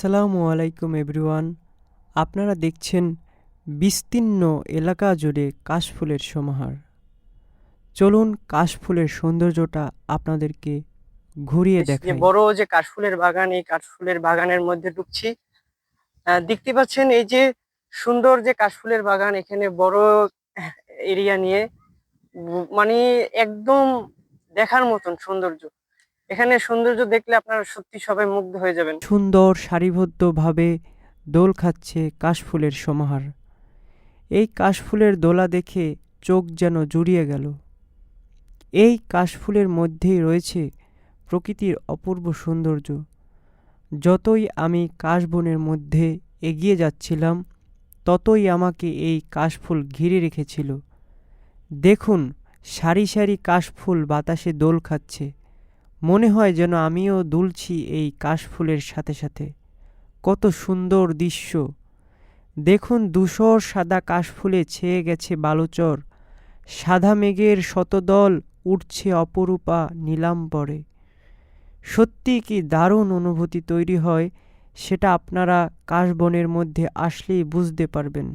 আসসালামু আলাইকুম এভরিওয়ান। আপনারা দেখছেন বিস্তীর্ণ এলাকা জুড়ে কাশফুলের সমাহার। চলুন কাশফুলের সৌন্দর্যটা আপনাদেরকে ঘুরিয়ে যে দেখাই। বড় যে কাশফুলের বাগান, এই কাশফুলের বাগানের মধ্যে ঢুকছি। দেখতে পাচ্ছেন এই যে সুন্দর যে কাশফুলের বাগান, এখানে বড় এরিয়া নিয়ে মানে একদম দেখার মতন সৌন্দর্য। এখানে সৌন্দর্য দেখলে আপনারা সত্যি সবাই মুগ্ধ হয়ে যাবেন। সুন্দর সারিবদ্ধভাবে দোল খাচ্ছে কাশফুলের সমাহার। এই কাশফুলের দোলা দেখে চোখ যেন জুড়িয়ে গেল। এই কাশফুলের মধ্যেই রয়েছে প্রকৃতির অপূর্ব সৌন্দর্য। যতই আমি কাশবনের মধ্যে এগিয়ে যাচ্ছিলাম, ততই আমাকে এই কাশফুল ঘিরে রেখেছিল। দেখুন, সারি সারি কাশফুল বাতাসে দোল খাচ্ছে। মনে হয় যেন আমিও দুলছি এই কাশফুলের সাথে সাথে। কত সুন্দর দৃশ্য! দেখুন, ধূসর সাদা কাশফুলে ছেয়ে গেছে বালুচর। সাদা মেঘের শতদল উঠছে অপরূপা নীলাম্বরে। সত্যি কি দারুণ অনুভূতি তৈরি হয়, সেটা আপনারা কাশবনের মধ্যে আসলেই বুঝতে পারবেন।